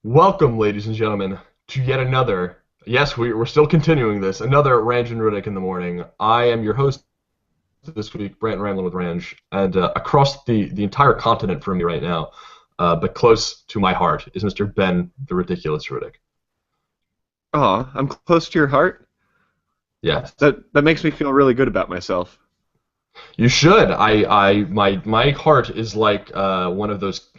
Welcome, ladies and gentlemen, to yet another. Yes, we're still continuing this. Another Ranj and Riddick in the morning. I am your host this week, Brant Ramlin with Ranj, and across the entire continent from me right now, but close to my heart, is Mr. Ben, the ridiculous Riddick. Aw, I'm close to your heart. Yes, That makes me feel really good about myself. you should. My heart is like one of those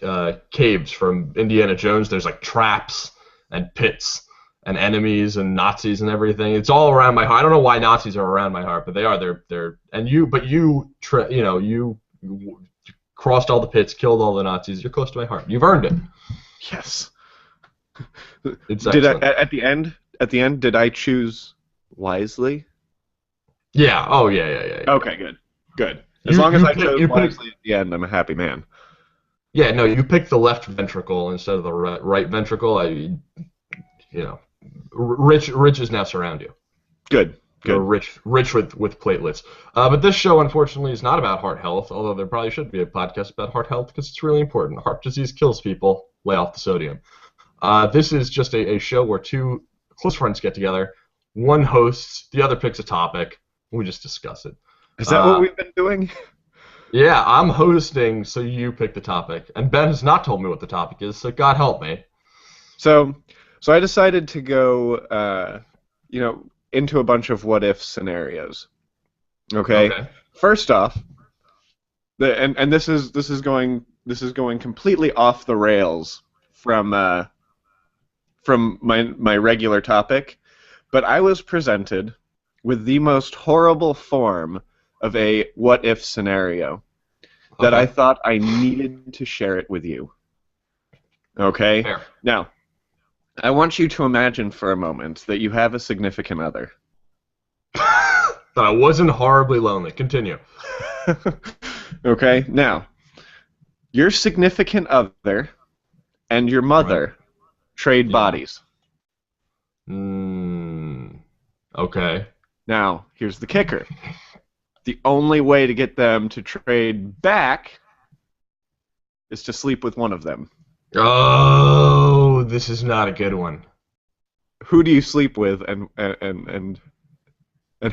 caves from Indiana Jones. There's like traps and pits and enemies and Nazis and everything. It's all around my heart. I don't know why Nazis are around my heart, but they are. They're and you. But you crossed all the pits, killed all the Nazis. You're close to my heart. You've earned it. Yes. It's Did I excellent. at the end? At the end, did I choose wisely? Yeah. Oh yeah. Yeah. Yeah. Yeah. Okay, good. Good. As You long as you I pick chose you pick. wisely at the end, I'm a happy man. Yeah. No, you picked the left ventricle instead of the right ventricle. You know, riches now surround you. Good. You're Good. rich with platelets. But this show, unfortunately, is not about heart health, although there probably should be a podcast about heart health because it's really important. Heart disease kills people. Lay off the sodium. This is just a show where two close friends get together. One hosts, the other picks a topic. We just discuss it. Is that what Uh, we've been doing? yeah, I'm hosting, so you pick the topic. And Ben has not told me what the topic is, so God help me. So, so I decided to go, into a bunch of what if scenarios. Okay. Okay. First off, and this is going completely off the rails from my regular topic, but I was presented with the most horrible form of a what if scenario that I Okay. thought I needed to share it with you. Okay? Fair. Now, I want you to imagine for a moment that you have a significant other. But I wasn't horribly lonely. Continue. Okay? Now, your significant other and your Right. mother trade Yeah. bodies. Mm, okay. Now, here's the kicker. The only way to get them to trade back is to sleep with one of them. Oh, this is not a good one. Who do you sleep with, and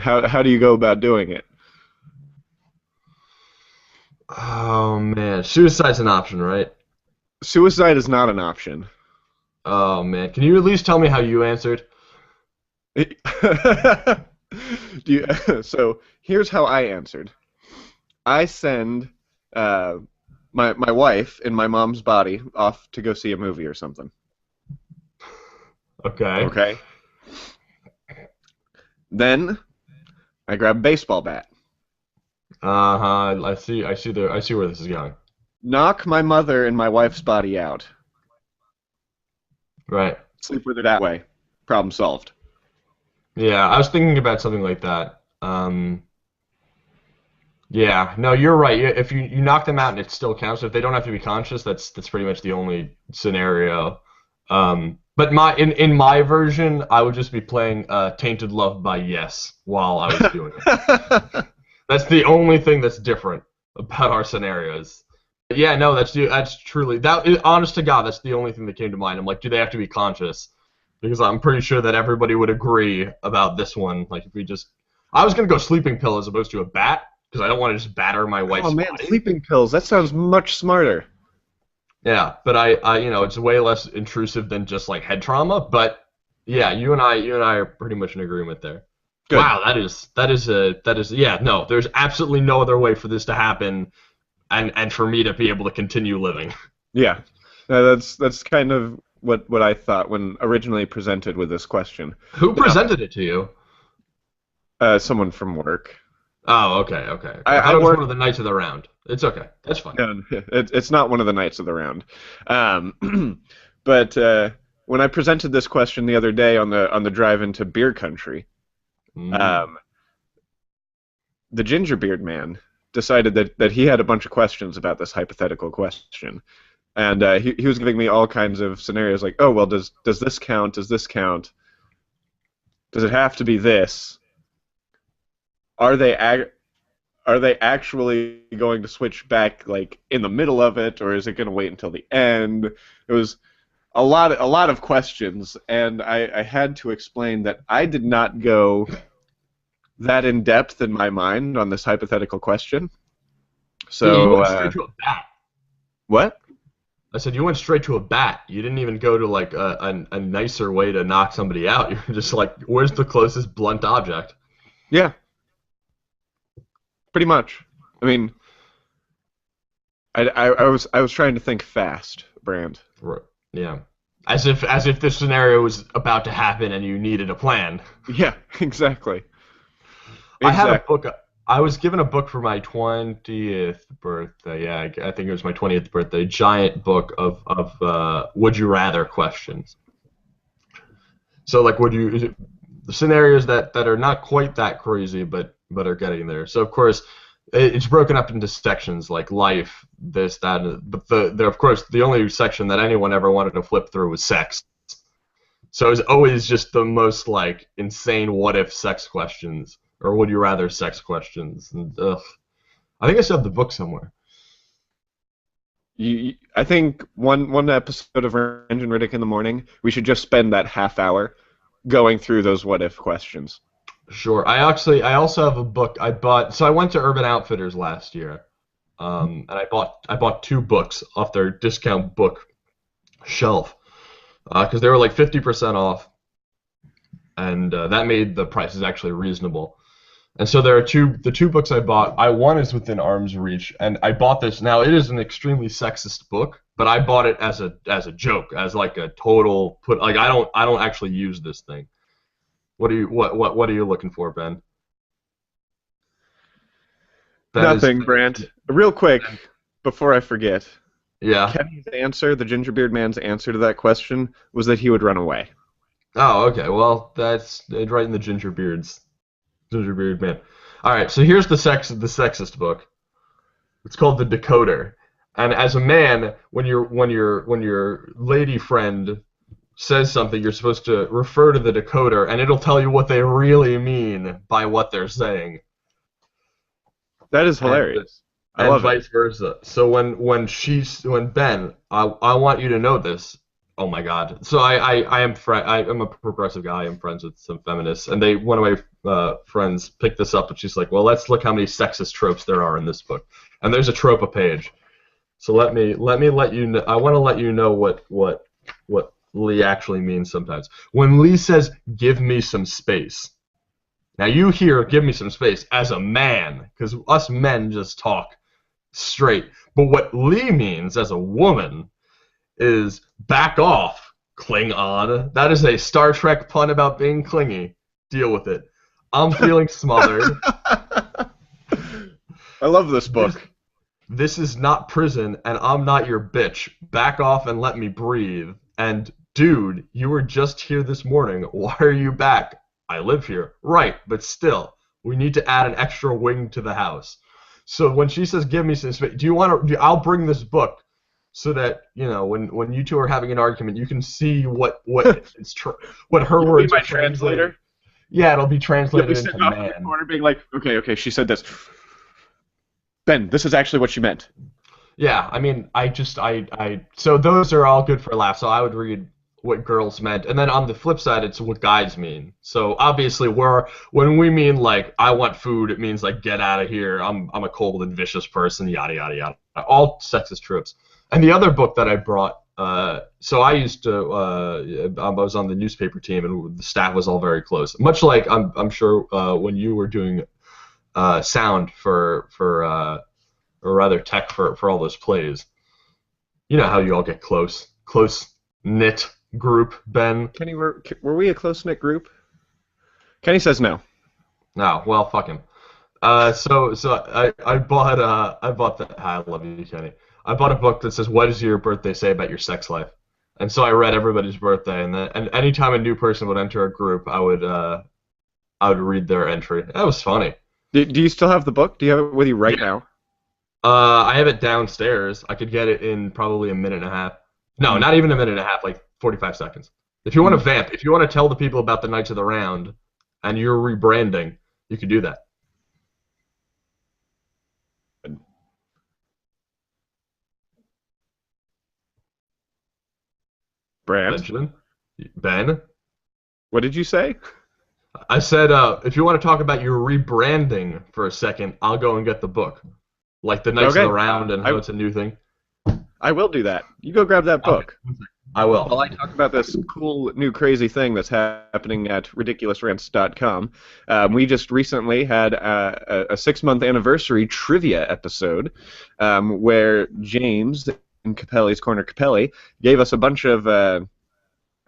how do you go about doing it? Oh man, suicide's an option, right? Suicide is not an option. Oh man, can you at least tell me how you answered? So here's how I answered. I send uh, my wife in my mom's body off to go see a movie or something. Okay. Okay. Then I grab a baseball bat, Uh-huh. I see where this is going. knock my mother and my wife's body out, Right. sleep with her that way. Problem solved. Yeah, I was thinking about something like that. Yeah, no, you're right. If you knock them out and it still counts, if they don't have to be conscious, that's pretty much the only scenario. But in my version, I would just be playing "Tainted Love" by Yes while I was doing it. That's the only thing that's different about our scenarios. But yeah, no, that's truly honest to God, that's the only thing that came to mind. I'm like, do they have to be conscious? Because I'm pretty sure that everybody would agree about this one. Like if we just, I was gonna go sleeping pill as opposed to a bat because I don't want to just batter my Oh wife's man, body. sleeping pills. That sounds much smarter. Yeah, but it's way less intrusive than just like head trauma. But yeah, you and I are pretty much in agreement there. Good. Wow, yeah, no, there's absolutely no other way for this to happen and for me to be able to continue living. Yeah. That's kind of what I thought when originally presented with this question. Who Now, presented it to you? someone from work. Oh, okay, okay, okay. I I thought it was one work. of the knights of the round. It's okay. That's fine. No, it's not one of the knights of the round. But when I presented this question the other day on the drive into beer country, Mm. um, the gingerbeard man decided that he had a bunch of questions about this hypothetical question. And he was giving me all kinds of scenarios like, oh, well, does this count? Does this count? Does it have to be this? Are they are they actually going to switch back like in the middle of it, or is it going to wait until the end? It was a lot of questions, and I had to explain that I did not go that in depth in my mind on this hypothetical question. Yeah, you So went straight to a bat. what? I said you went straight to a bat. You didn't even go to like a nicer way to knock somebody out. You're just like, where's the closest blunt object? Yeah, pretty much. I mean, I was trying to think fast, Brand. Right. Yeah. As if this scenario was about to happen and you needed a plan. Yeah, exactly. I had a Exactly. book. I was given a book for my 20th birthday. Yeah, I think it was my 20th birthday. Giant book of would you rather questions. So like, would you scenarios that are not quite that crazy, but are getting there. So of course, it's broken up into sections like life, this, that, but of course the only section that anyone ever wanted to flip through was sex. So it was always just the most like insane what if sex questions or would you rather sex questions. And I think I still have the book somewhere. I think one episode of Ranj and Riddick in the morning, we should just spend that half hour going through those what if questions. Sure. I also have a book I bought. So I went to Urban Outfitters last year, and I bought two books off their discount book shelf because they were like 50% off, and that made the prices actually reasonable. And so there are the two books I bought. One is within arm's reach, and I bought this. Now it is an extremely sexist book, but I bought it as a joke, as like a total put. Like I don't actually use this thing. What are you looking for, Ben? Ben is Nothing, Brant. Real quick, Ben, before I forget, yeah. Kenny's answer, the gingerbeard man's answer to that question, was that he would run away. Oh, okay. Well, that's right in the gingerbeard man. All right. So here's the sexist book. It's called The Decoder. And as a man, when your lady friend says something, you're supposed to refer to the decoder, and it'll tell you what they really mean by what they're saying, That is and hilarious. I and love it. vice versa. So when Ben, I want you to know this. Oh my God. So I'm a progressive guy. I'm friends with some feminists, and one of my friends picked this up, and she's like, well, let's look how many sexist tropes there are in this book, and there's a trope a page. So let you know. I want to let you know what Lee actually means sometimes. When Lee says, "Give me some space," now you hear "Give me some space" as a man, because us men just talk straight. But what Lee means as a woman is "back off, Klingon." That is a Star Trek pun about being clingy. Deal with it. I'm feeling smothered. I love this This book. This is not prison, and I'm not your bitch. Back off and let me breathe. And, dude, you were just here this morning. Why are you back? I live here. Right, but still, we need to add an extra wing to the house. So when she says, give me some space, do you want to? I'll bring this book so that, when you two are having an argument, you can see what her You'll be words are my translated. translator. Yeah, it'll be You'll be translated into sitting off in the man. corner being like, okay, okay, she said this. Ben, this is actually what she meant. Yeah, I mean, so those are all good for laughs. So I would read what girls meant, and then on the flip side, it's what guys mean. So obviously, when we mean like I want food, it means like get out of here. I'm a cold and vicious person. Yada yada yada. All sexist tropes. And the other book that I brought, so I was on the newspaper team, and the staff was all very close. Much like I'm sure when you were doing sound for or rather tech for all those plays. You know how you all get close knit group, Ben. Kenny, were we a close knit group? Kenny says no. No, well, fuck him. So I bought the I love you, Kenny. I bought a book that says what does your birthday say about your sex life, and so I read everybody's birthday, and anytime a new person would enter a group, I would read their entry. That was funny. Do you still have the book? Do you have it with you right Yeah. now? I have it downstairs. I could get it in probably a minute and a half. No, Mm. not even a minute and a half, like 45 seconds. If you want to Mm. vamp, if you want to tell the people about the Knights of the Round and you're rebranding, you could do that. Brant, Benjamin? Ben? what did you say? I said, if you want to talk about your rebranding for a second, I'll go and get the book. Like the Knights of the Okay, Round and how I it's a new thing. I will do that. You go grab that Okay, book. I While will. I talk about this cool new crazy thing that's happening at riddickulousrants.com, we just recently had a 6-month anniversary trivia episode where James in Capelli's Corner Capelli gave us a bunch of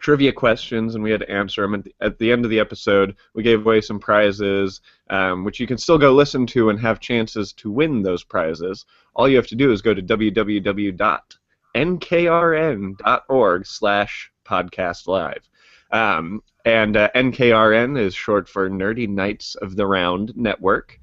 trivia questions and we had to answer them. At the end of the episode, we gave away some prizes, which you can still go listen to and have chances to win those prizes. All you have to do is go to nkrn.org/podcastlive. And NKRN is short for Nerdy Knights of the Round Network.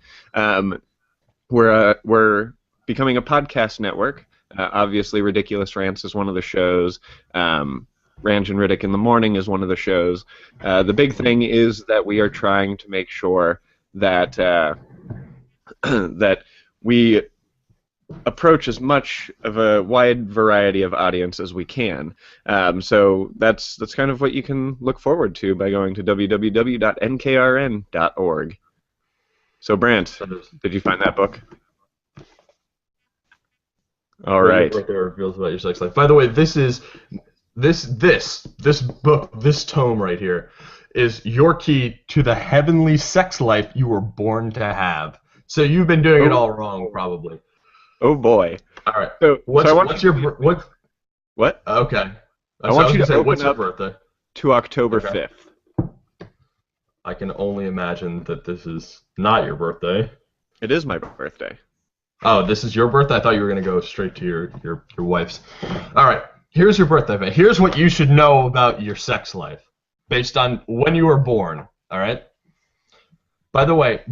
We're becoming a podcast network. Obviously, Ridiculous Rants is one of the shows. Ranj and Riddick in the Morning is one of the shows. The big thing is that we are trying to make sure that that we approach as much of a wide variety of audience as we can. So that's kind of what you can look forward to by going to www.nkrn.org. So Brant, did you find that book? All What your right. birthday reveals about your sex life. By the way, this book, this tome right here, is your key to the heavenly sex life you were born to have. So you've been doing it all wrong, probably. Oh boy. All right. So I want What's you your what? What? Okay. I want you to open what's your up birthday? to October Okay. 5th. I can only imagine that this is not your birthday. It is my birthday. Oh, this is your birthday? I thought you were going to go straight to your wife's. All right. Here's your birthday, man. Here's what you should know about your sex life based on when you were born. All right. By the way,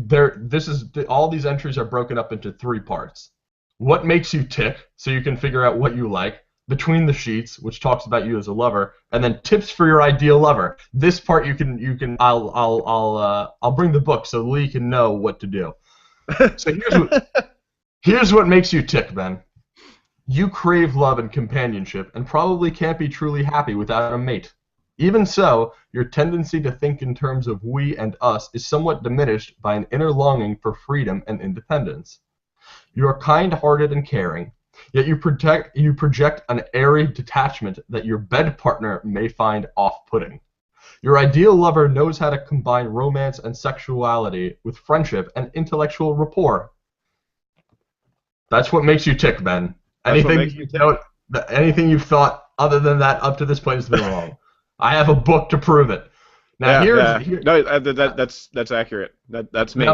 all these entries are broken up into 3 parts. What makes you tick, so you can figure out what you like. Between the sheets, which talks about you as a lover, and then tips for your ideal lover. This part you can. I'll bring the book so Lee can know what to do. So here's what makes you tick, Ben. You crave love and companionship, and probably can't be truly happy without a mate. Even so, your tendency to think in terms of we and us is somewhat diminished by an inner longing for freedom and independence. You are kind-hearted and caring, yet you project an airy detachment that your bed partner may find off-putting. Your ideal lover knows how to combine romance and sexuality with friendship and intellectual rapport. That's what makes you tick, Ben. Anything you've thought other than that up to this point has been wrong. I have a book to prove it. Now that's accurate. That's me.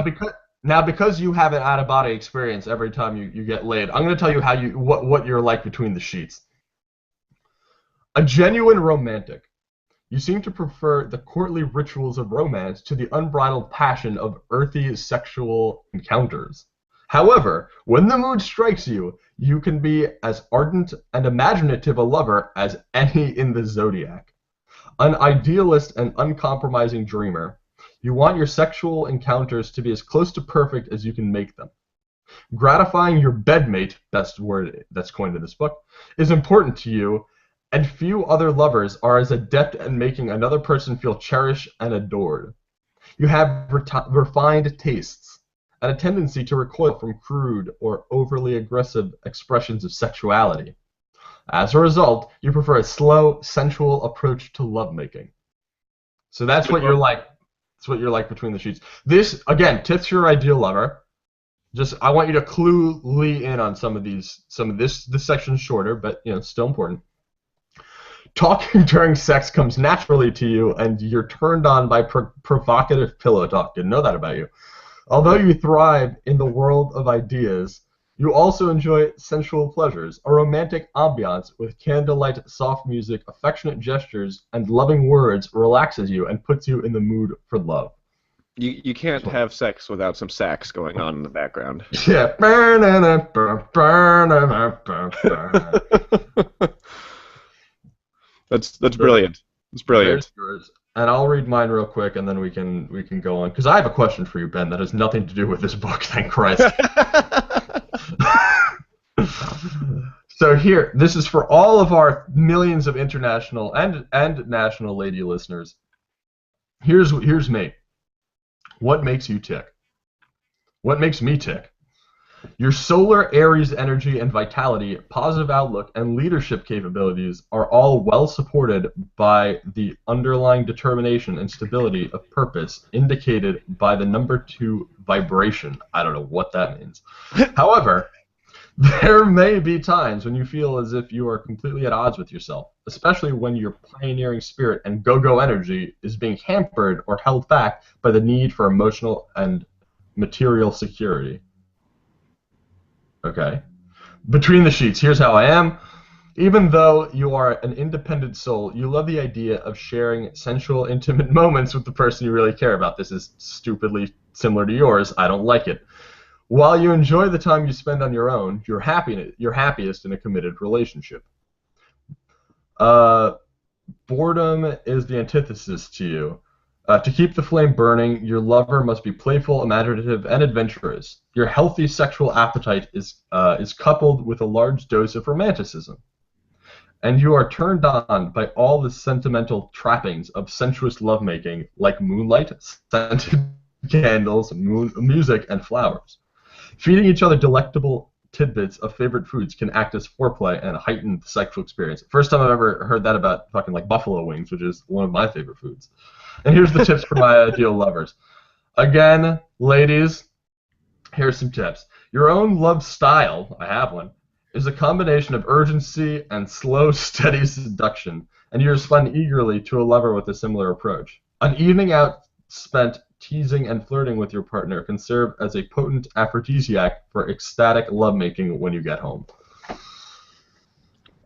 Now because you have an out-of-body experience every time you get laid, I'm going to tell you what you're like between the sheets. A genuine romantic. You seem to prefer the courtly rituals of romance to the unbridled passion of earthy sexual encounters. However, when the mood strikes you, you can be as ardent and imaginative a lover as any in the zodiac. An idealist and uncompromising dreamer, you want your sexual encounters to be as close to perfect as you can make them. Gratifying your bedmate, best word that's coined in this book, is important to you, and few other lovers are as adept at making another person feel cherished and adored. You have refined tastes, and a tendency to recoil from crude or overly aggressive expressions of sexuality. As a result, you prefer a slow, sensual approach to lovemaking. So that's what you're like. That's what you're like between the sheets. This, again, tips your ideal lover. I want you to clue Lee in on some of these. This section's shorter, but still important. Talking during sex comes naturally to you, and you're turned on by provocative pillow talk. Didn't know that about you. Although you thrive in the world of ideas, you also enjoy sensual pleasures. A romantic ambiance with candlelight, soft music, affectionate gestures, and loving words relaxes you and puts you in the mood for love. You can't have sex without some sax going on in the background. Yeah. That's brilliant. It's brilliant. And I'll read mine real quick, and then we can go on. Because I have a question for you, Ben, that has nothing to do with this book, thank Christ. So here, this is for all of our millions of international and national lady listeners. Here's me. What makes you tick? What makes me tick? Your solar Aries energy and vitality, positive outlook, and leadership capabilities are all well supported by the underlying determination and stability of purpose indicated by the number 2 vibration. I don't know what that means. However, there may be times when you feel as if you are completely at odds with yourself, especially when your pioneering spirit and go-go energy is being hampered or held back by the need for emotional and material security. Okay. Between the sheets, here's how I am. Even though you are an independent soul, you love the idea of sharing sensual, intimate moments with the person you really care about. This is stupidly similar to yours. I don't like it. While you enjoy the time you spend on your own, you're happiest in a committed relationship. Uh, Boredom is the antithesis to you. To keep the flame burning, your lover must be playful, imaginative, and adventurous. Your healthy sexual appetite is coupled with a large dose of romanticism, and you are turned on by all the sentimental trappings of sensuous lovemaking, like moonlight, scented candles, music, and flowers. Feeding each other delectable tidbits of favorite foods can act as foreplay and heighten the sexual experience. First time I've ever heard that about fucking like buffalo wings, which is one of my favorite foods. And here's the tips for my ideal lovers. Again, ladies, here's some tips. Your own love style, I have one, is a combination of urgency and slow, steady seduction, and you respond eagerly to a lover with a similar approach. An evening out spent teasing and flirting with your partner can serve as a potent aphrodisiac for ecstatic lovemaking when you get home.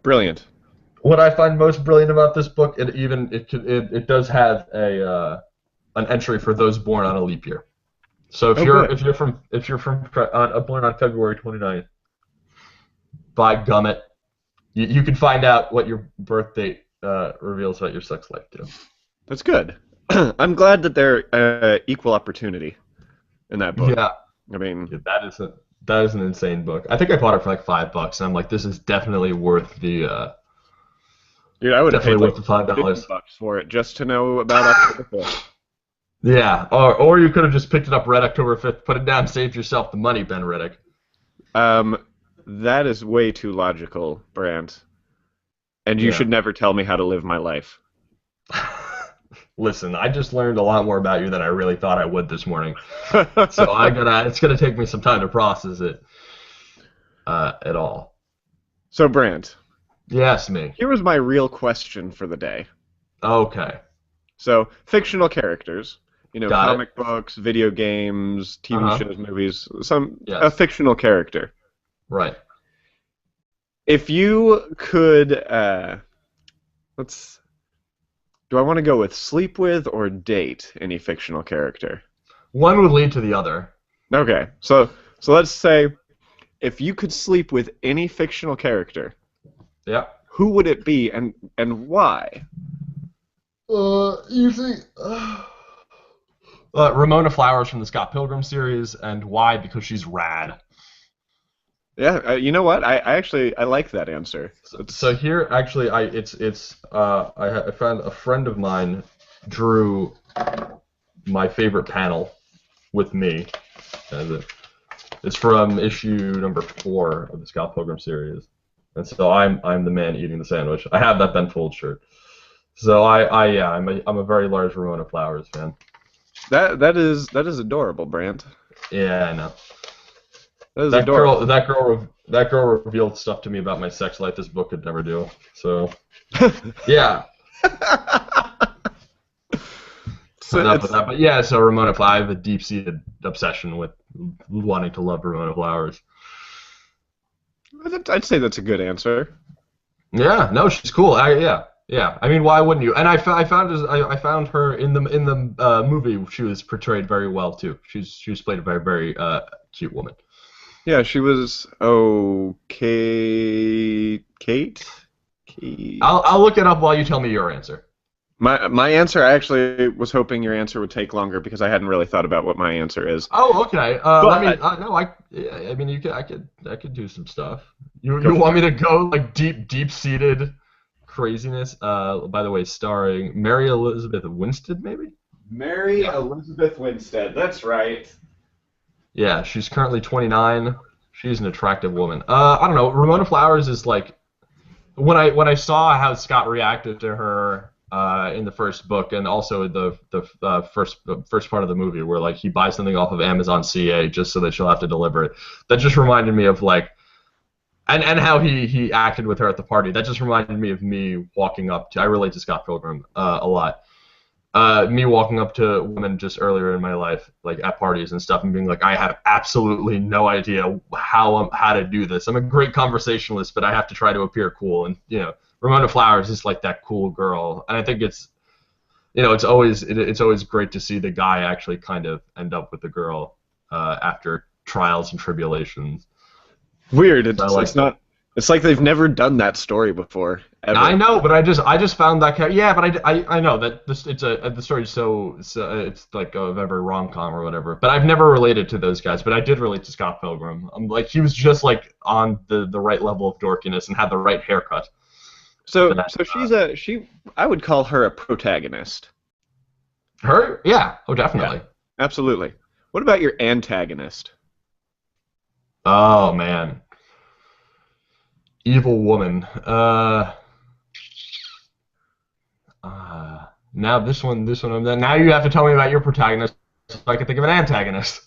Brilliant. What I find most brilliant about this book, it does have an entry for those born on a leap year. So if you're born on February 29th, by gummit, you can find out what your birth date reveals about your sex life too. That's good. I'm glad that they're equal opportunity in that book. Yeah, I mean, yeah, that is an insane book. I think I bought it for like $5, and I'm like, this is definitely worth the dude, I would have paid definitely like worth the $5. $50 for it just to know about October 5th. Yeah, or you could have just picked it up right October 5th, put it down, saved yourself the money, Ben Riddick. That is way too logical, Brant. And you should never tell me how to live my life. Listen, I just learned a lot more about you than I really thought I would this morning. So it's gonna take me some time to process it at all. So, Brant. Yes, me. Here was my real question for the day. Okay. So, fictional characters. Got comic books, video games, TV shows, movies. A fictional character. Right. If you could, do I want to go with sleep with or date any fictional character? One would lead to the other. Okay, so let's say if you could sleep with any fictional character, who would it be and why? You think Ramona Flowers from the Scott Pilgrim series, and why? Because she's rad. Yeah, you know what? I like that answer. So here, actually, I found a friend of mine drew my favorite panel with me. It's from issue number 4 of the Scott Pilgrim series, and so I'm the man eating the sandwich. I have that Ben Folds shirt. So I'm a very large Ramona Flowers fan. That is adorable, Brant. Yeah, I know. That girl revealed stuff to me about my sex life this book could never do. So, yeah. Enough of that. But yeah, so Ramona Flowers, I have a deep-seated obsession with wanting to love Ramona Flowers. I'd say that's a good answer. Yeah, no, she's cool. Yeah. I mean, why wouldn't you? And I found her in the movie. She was portrayed very well too. She was played by a very cute woman. Yeah, she was okay. Kate. I'll look it up while you tell me your answer. My answer, I actually was hoping your answer would take longer because I hadn't really thought about what my answer is. Oh, okay. Let me. But No, yeah, I mean, you could. I could do some stuff. You go you want for me it. to go like deep seated craziness? By the way, starring Mary Elizabeth Winstead, maybe. Mary Yeah. Elizabeth Winstead. That's right. Yeah, she's currently 29. She's an attractive woman. I don't know. Ramona Flowers is like when I saw how Scott reacted to her in the first book, and also the first part of the movie, where like he buys something off of Amazon CA just so that she'll have to deliver it. That just reminded me of like, and how he acted with her at the party. That just reminded me of me walking up to. I relate to Scott Pilgrim a lot. Me walking up to women just earlier in my life, like at parties and stuff, and being like, I have absolutely no idea how to do this. I'm a great conversationalist, but I have to try to appear cool. And Ramona Flowers is like that cool girl, and I think it's always great to see the guy actually kind of end up with the girl after trials and tribulations. Weird. So I It's like that. not. It's like they've never done that story before, I ever. know, but I just found that yeah, but I know that this it's a the story's so it's like a very rom-com or whatever. But I've never related to those guys, but I did relate to Scott Pilgrim. I'm like he was just like on the right level of dorkiness and had the right haircut. So That so she. I would call her a protagonist. her, yeah, oh Yeah, definitely. absolutely. What about your antagonist? Oh man, evil woman. Now this one. Now you have to tell me about your protagonist so I can think of an antagonist.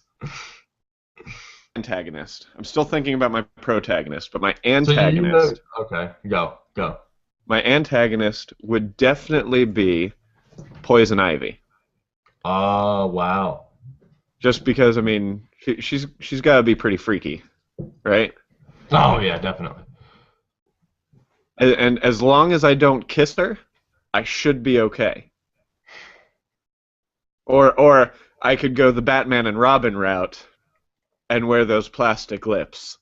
Antagonist. I'm still thinking about my protagonist, but So you know, antagonist. okay, go. My antagonist would definitely be Poison Ivy. Oh, wow. Just because, I mean, she's got to be pretty freaky, right? Oh, yeah, definitely. And as long as I don't kiss her, I should be okay. Or I could go the Batman and Robin route and wear those plastic lips.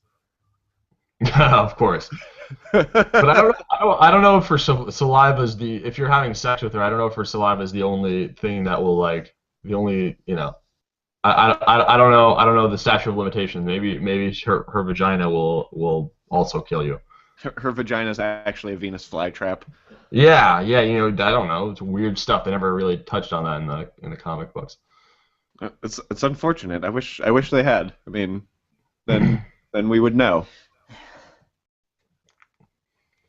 Of course. But I don't know if her saliva is the if you're having sex with her, I don't know if her saliva is the only thing that will like the only I don't know the statute of limitations. Maybe her vagina will also kill you. Her vagina's actually a Venus flytrap. Yeah, yeah, I don't know. It's weird stuff. They never really touched on that in the comic books. It's unfortunate. I wish they had. I mean, then we would know.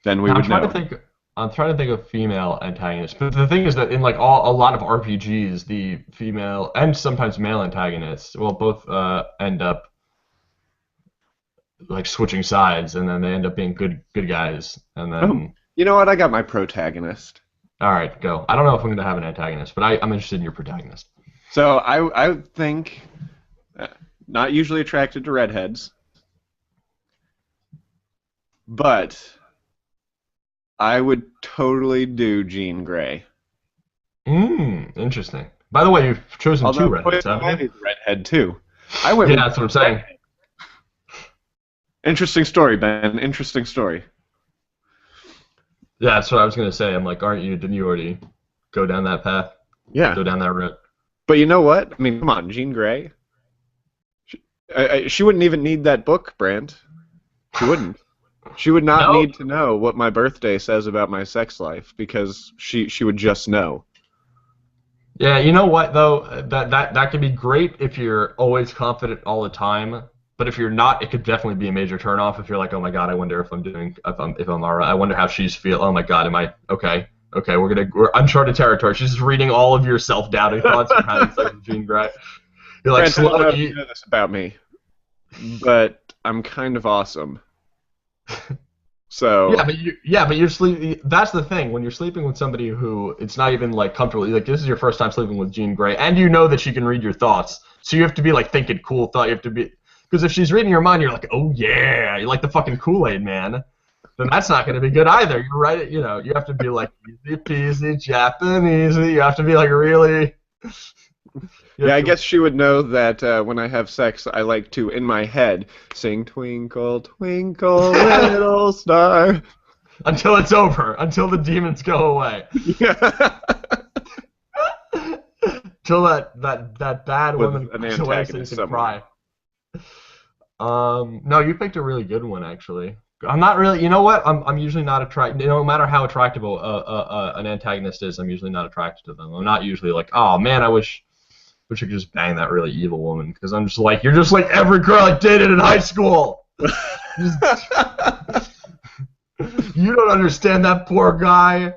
Then we Now, would know. I'm trying to think of female antagonists, but the thing is that in like a lot of RPGs, the female and sometimes male antagonists will both end up like switching sides, and then they end up being good guys, and Oh, then you know what? I got my protagonist. all right, go. I don't know if I'm gonna have an antagonist, but I'm interested in your protagonist. So I would think uh, not usually attracted to redheads, but I would totally do Jean Grey. Interesting. By the way, you've chosen two Although redheads, Poison haven't you? Ivy's a redhead too. I went Yeah, with that's what I'm saying. interesting story, Ben. Interesting story. Yeah, that's what I was gonna say. I'm like, aren't you? Didn't you already go down that path? Yeah, Go down that route? but you know what? I mean, come on, Jean Grey. She wouldn't even need that book, Brand. She wouldn't. She would not No. need to know what my birthday says about my sex life because she would just know. Yeah, you know what though? That can be great if you're always confident all the time. But if you're not, it could definitely be a major turnoff if you're like, oh my god, I wonder if I'm all right. I wonder how she's feel. Oh my god, am I okay? Okay, we're uncharted territory. She's just reading all of your self-doubting thoughts from having sex with Jean Grey. You're like, Brent, I don't know slow. if you know this about me, but I'm kind of awesome. So, But you're sleeping. That's the thing. When you're sleeping with somebody who it's not even like comfortable. Like this is your first time sleeping with Jean Grey, and you know that she can read your thoughts. So you have to be like thinking cool thought. You have to be because if she's reading your mind, you're like, oh yeah, you're like the fucking Kool-Aid man. Then that's not going to be good either. You're right. You have to be like easy peasy Japanese. You have to be like really. You yeah, have I to, guess she would know that when I have sex, I like to, in my head, sing Twinkle, Twinkle, Little Star. until it's over. Until the demons go away. Yeah. till that bad with woman an goes away so you antagonist can somewhere. cry. No, you picked a really good one actually. I'm not really. You know what? I'm usually not attracted. No matter how attractive an antagonist is, I'm usually not attracted to them. I'm not usually like, oh man, I wish I could just bang that really evil woman because I'm just like, you're just like every girl I dated in high school. You don't understand that poor guy.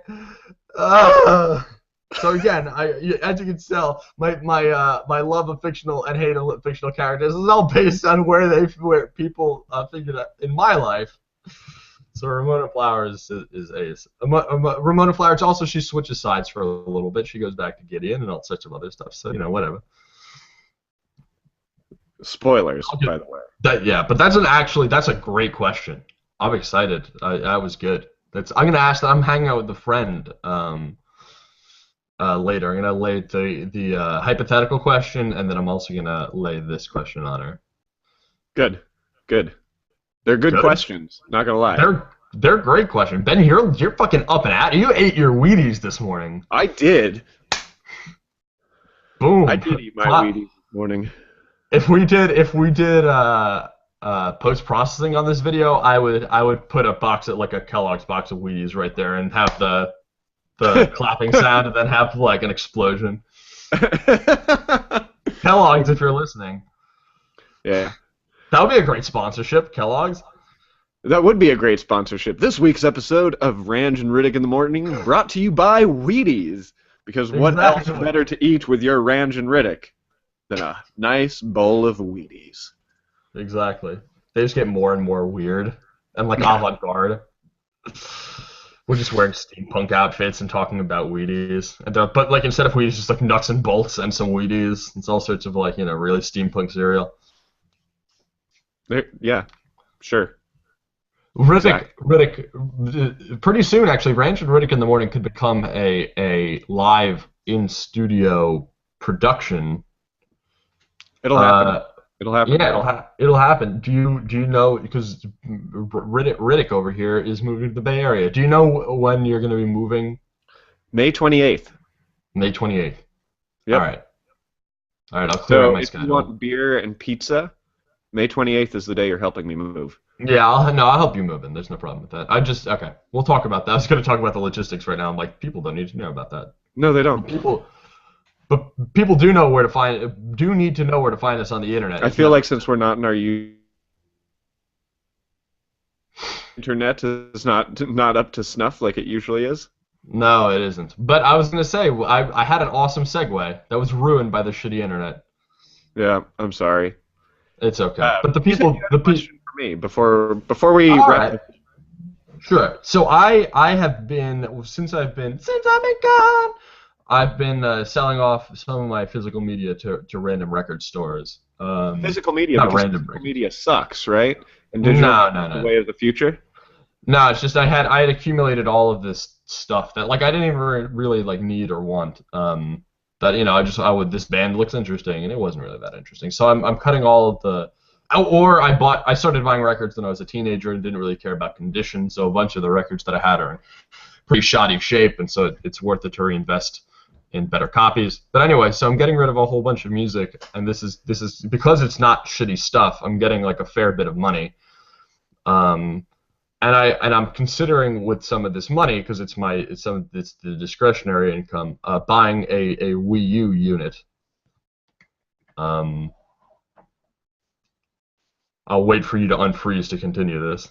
So again, as you can tell, my love of fictional and hate of fictional characters is all based on where people figured out in my life. So Ramona Flowers is ace. Ramona Flowers also she switches sides for a little bit. She goes back to Gideon and all sorts of other stuff. So whatever. Spoilers, by the way. But that's a great question. I'm excited. That was good. I'm gonna ask that. I'm hanging out with a friend later. I'm gonna lay the hypothetical question, and then I'm also gonna lay this question on her. Good. They're good questions. Not gonna lie. They're great questions. Ben, you're fucking up and at. You ate your Wheaties this morning. I did. Boom. I did eat my Wheaties this morning. If we did post processing on this video, I would put a Kellogg's box of Wheaties right there and have the clapping sound and then have like an explosion. Kellogg's, if you're listening. Yeah. That would be a great sponsorship, Kellogg's. That would be a great sponsorship. This week's episode of Ranj and Riddick in the Morning brought to you by Wheaties. Because what else better to eat with your Ranj and Riddick than a nice bowl of Wheaties? Exactly. They just get more and more weird and like avant-garde. We're just wearing steampunk outfits and talking about Wheaties. But like instead of Wheaties, just like nuts and bolts and some Wheaties. It's all sorts of like, really steampunk cereal. Yeah, sure. Riddick, pretty soon actually, Ranch and Riddick in the Morning could become a live in-studio production. It'll happen. It'll happen. Yeah, it'll happen. Do you know, because Riddick over here is moving to the Bay Area. Do you know when you're going to be moving? May 28th. May 28th. Yep. All right, I'll clear out my schedule. If you want beer and pizza, May 28th is the day you're helping me move. Yeah, I'll help you move in. There's no problem with that. Okay. We'll talk about that. I was going to talk about the logistics right now. I'm like, people don't need to know about that. No, they don't. People do know where to find. Do need to know where to find us on the internet. I feel like since we're not in our internet is not up to snuff like it usually is. No, it isn't. But I was going to say I had an awesome segue that was ruined by the shitty internet. Yeah, I'm sorry. It's okay. But the question for me before we wrap. Right. Sure. So I have been since I've been gone. I've been selling off some of my physical media to random record stores. Physical media. Not random. Physical media sucks, right? And digital is the way of the future. No, it's just I had accumulated all of this stuff that like I didn't even really like need or want. That this band looks interesting, and it wasn't really that interesting. So I'm cutting all of the. I started buying records when I was a teenager and didn't really care about condition. So a bunch of the records that I had are in pretty shoddy shape, and so it's worth it to reinvest in better copies. But anyway, so I'm getting rid of a whole bunch of music, and this is because it's not shitty stuff. I'm getting like a fair bit of money. And I'm considering with some of this money because it's the discretionary income, buying a Wii U unit. I'll wait for you to unfreeze to continue this.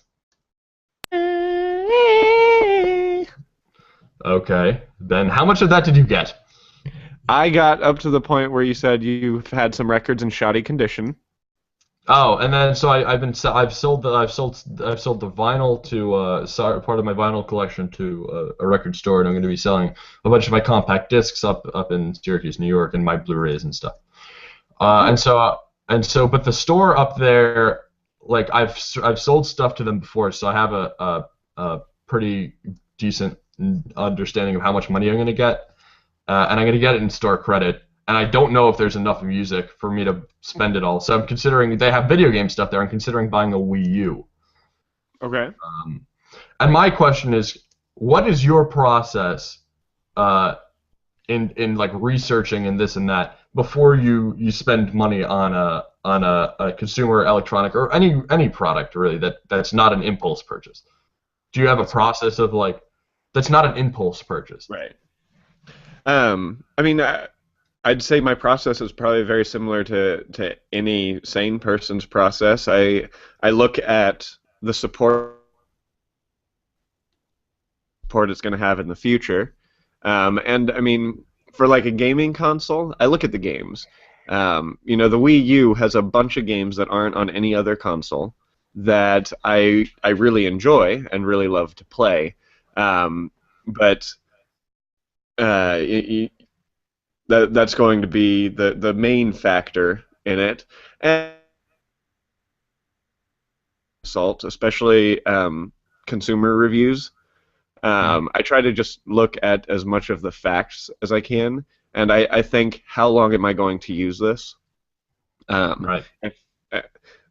Okay, then how much of that did you get? I got up to the point where you said you've had some records in shoddy condition. Oh, and then so I've sold the vinyl to part of my vinyl collection to a record store, and I'm going to be selling a bunch of my compact discs up in Syracuse, New York, and my Blu-rays and stuff. But the store up there, like I've sold stuff to them before, so I have a pretty decent understanding of how much money I'm going to get, and I'm going to get it in store credit. And I don't know if there's enough music for me to spend it all. So I'm considering, they have video game stuff there. I'm considering buying a Wii U. Okay. And my question is, what is your process in like researching and this and that before you spend money on a consumer electronic or any product really that's not an impulse purchase? Do you have a process of like that's not an impulse purchase? Right. I mean, I'd say my process is probably very similar to any sane person's process. I look at the support it's going to have in the future, and I mean, for like a gaming console, I look at the games. The Wii U has a bunch of games that aren't on any other console that I really enjoy and really love to play, but that's going to be the main factor in it. And salt, especially consumer reviews. I try to just look at as much of the facts as I can, and I think, how long am I going to use this? Right. Uh,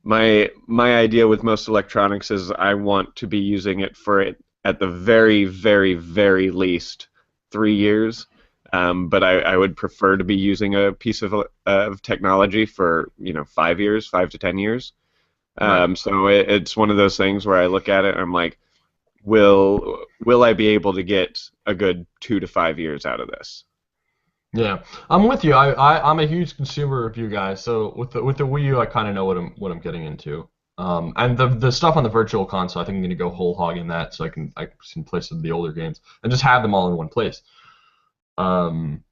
my idea with most electronics is I want to be using it for it at the very, very, very least 3 years. But I would prefer to be using a piece of technology for 5 years, 5 to 10 years. Right. So it's one of those things where I look at it and I'm like, will I be able to get a good 2 to 5 years out of this? Yeah, I'm with you. I'm a huge consumer review guy, so with the Wii U, I kind of know what I'm getting into. And the stuff on the Virtual Console, I think I'm gonna go whole hog in that, so I can play some of the older games and just have them all in one place. Um,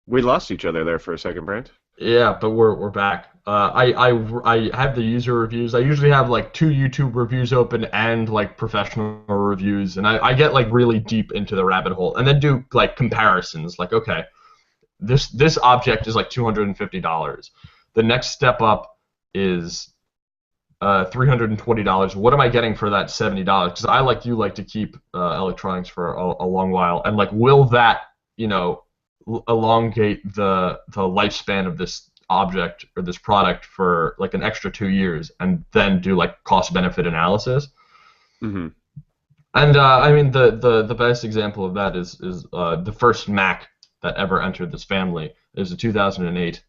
We lost each other there for a second, Brent. yeah, but we're back. I have the user reviews. I usually have like two YouTube reviews open and like professional reviews, and I get like really deep into the rabbit hole, and then do like comparisons. Like, okay, this object is like $250. The next step up is $320. What am I getting for that $70? Because I like you like to keep electronics for a long while, and like, will that elongate the lifespan of this object or this product for like an extra 2 years, and then do like cost benefit analysis? Hmm. And I mean the best example of that is the first Mac that ever entered this family is a 2008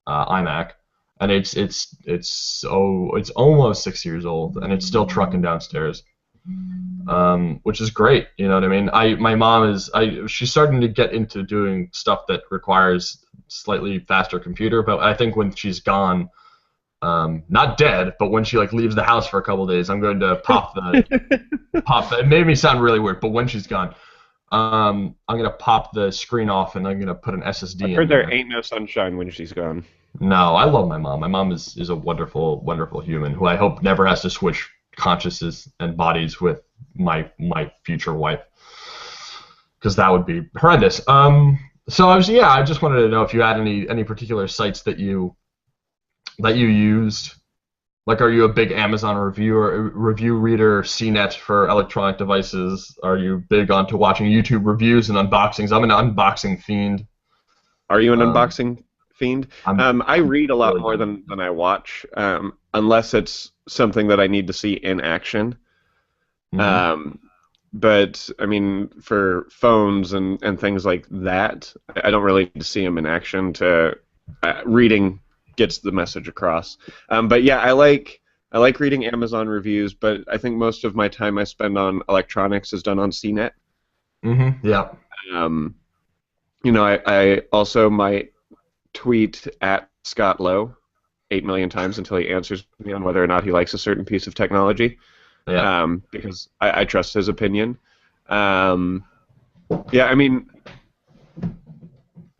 iMac, and it's almost 6 years old, and it's still trucking downstairs, which is great. You know what I mean? My mom she's starting to get into doing stuff that requires slightly faster computer, but I think when she's gone, not dead, but when she like leaves the house for a couple of days, I'm going to pop. It made me sound really weird, but when she's gone, I'm gonna pop the screen off and I'm gonna put an I've SSD in heard there there. ain't no sunshine when she's gone. No, I love my mom. My mom is a wonderful, wonderful human who I hope never has to switch consciousness and bodies with my future wife, because that would be horrendous. So I just wanted to know if you had any particular sites that you used. Like, are you a big Amazon review reader, CNET for electronic devices? Are you big onto watching YouTube reviews and unboxings? I'm an unboxing fiend. Are you an Um, unboxing fiend? I'm I read a lot really more big. than I watch, unless it's something that I need to see in action. Hmm. Um, but I mean, for phones and things like that, I don't really need to see them in action. To reading gets the message across. But yeah, I like reading Amazon reviews, but I think most of my time I spend on electronics is done on CNET. Yeah. Um, I also might tweet at Scott Lowe 8 million times until he answers me on whether or not he likes a certain piece of technology, Yeah. because I trust his opinion. Um, yeah, I mean,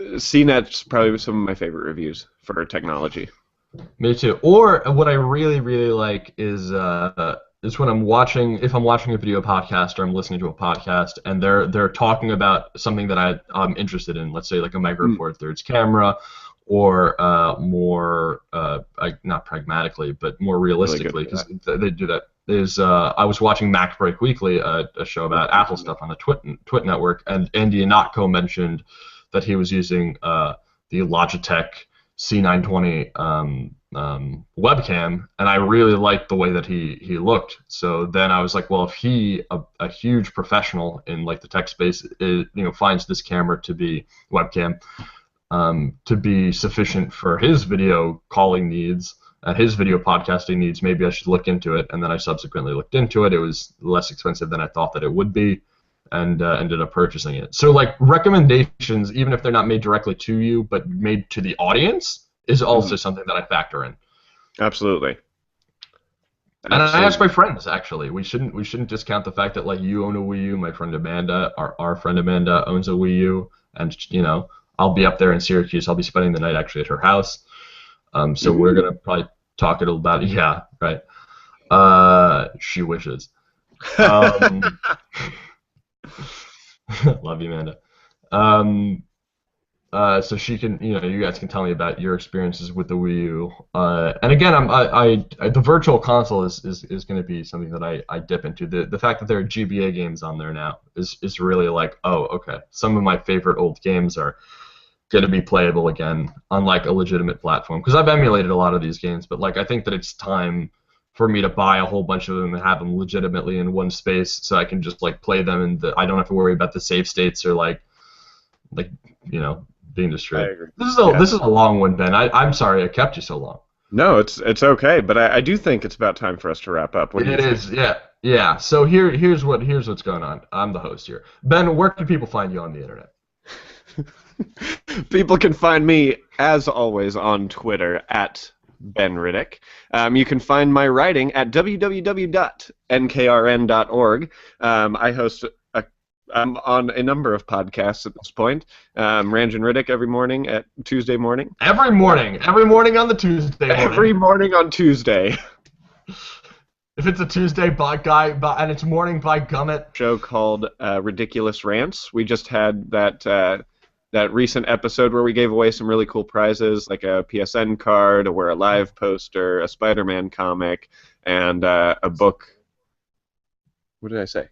CNET's probably some of my favorite reviews for technology. Me too. Or what I really, really like is when if I'm watching a video podcast or I'm listening to a podcast and they're talking about something that I'm interested in. Let's say like a Micro Mm, Four Thirds camera, or more not pragmatically but more really good realistically, for because that. they do that. I was watching Mac Break Weekly, a show Yeah, about me Apple too. stuff on the Twit network, and Andy Ihnatko mentioned that he was using the Logitech C920 webcam, and I really liked the way that he looked. So then I was like, well, if he, a huge professional in like the tech space, finds this camera to be webcam to be sufficient for his video calling needs and his video podcasting needs, maybe I should look into it. And then I subsequently looked into it. It was less expensive than I thought that it would be, and ended up purchasing it. So like recommendations, even if they're not made directly to you, but made to the audience, is also something that I factor in. Absolutely. And I ask my friends, actually. We shouldn't discount the fact that like you own a Wii U, my friend Amanda, our friend Amanda owns a Wii U, and I'll be up there in Syracuse. I'll be spending the night actually at her house. So we're gonna probably talk a little about it. Yeah, right. She wishes. Love you, Amanda. So she can, you guys can tell me about your experiences with the Wii U. And again, the virtual console is going to be something that I dip into. The fact that there are GBA games on there now is really like, oh, okay. Some of my favorite old games are going to be playable again on like a legitimate platform. Because I've emulated a lot of these games, but like I think that it's time for me to buy a whole bunch of them and have them legitimately in one space, so I can just like play them, and I don't have to worry about the save states or like being destroyed. This is a long one, Ben. I'm sorry I kept you so long. No, it's okay, but I do think it's about time for us to wrap up. What do you think? Is, yeah. So here's what's going on. I'm the host here. Ben, where can people find you on the internet? People can find me, as always, on Twitter at Ben Riddick. You can find my writing at www.nkrn.org. I host I'm on a number of podcasts at this point. Ranj and Riddick every morning at Tuesday morning. Every morning on the Tuesday morning. Every morning on Tuesday. If it's a Tuesday and it's morning by Gummit. Show called Riddickulous Rants. We just had that recent episode where we gave away some really cool prizes, like a PSN card, a We're Alive poster, a Spider-Man comic, and a book. What did I say?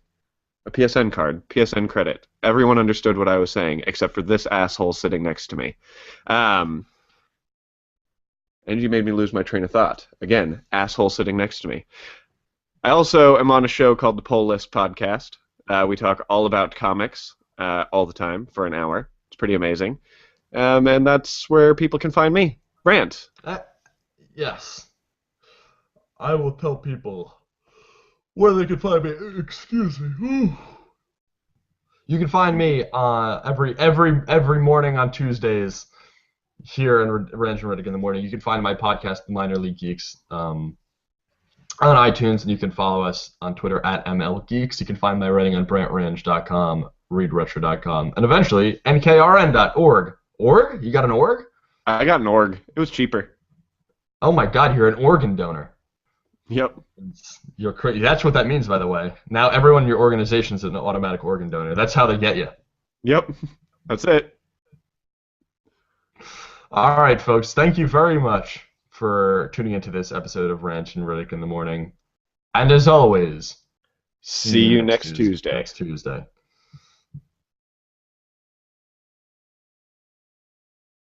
A PSN card, PSN credit. Everyone understood what I was saying, except for this asshole sitting next to me. And you made me lose my train of thought. Again, asshole sitting next to me. I also am on a show called the Poll List Podcast. We talk all about comics all the time for an hour. It's pretty amazing. And that's where people can find me. Brant. Yes. I will tell people where they can find me. Excuse me. Ooh. You can find me every morning on Tuesdays here in Ranj and Riddick in the morning. You can find my podcast, The Minor League Geeks, on iTunes, and you can follow us on Twitter at MLGeeks. You can find my writing on BrantRange.com, ReadRetro.com, and eventually NKRN.org. Org? You got an org? I got an org. It was cheaper. Oh my God, you're an organ donor. Yep. You're crazy. That's what that means, by the way. Now everyone in your organization is an automatic organ donor. That's how they get you. Yep. That's it. All right, folks. Thank you very much for tuning into this episode of Ranch and Riddick in the Morning. And as always, see you next Tuesday. Next Tuesday.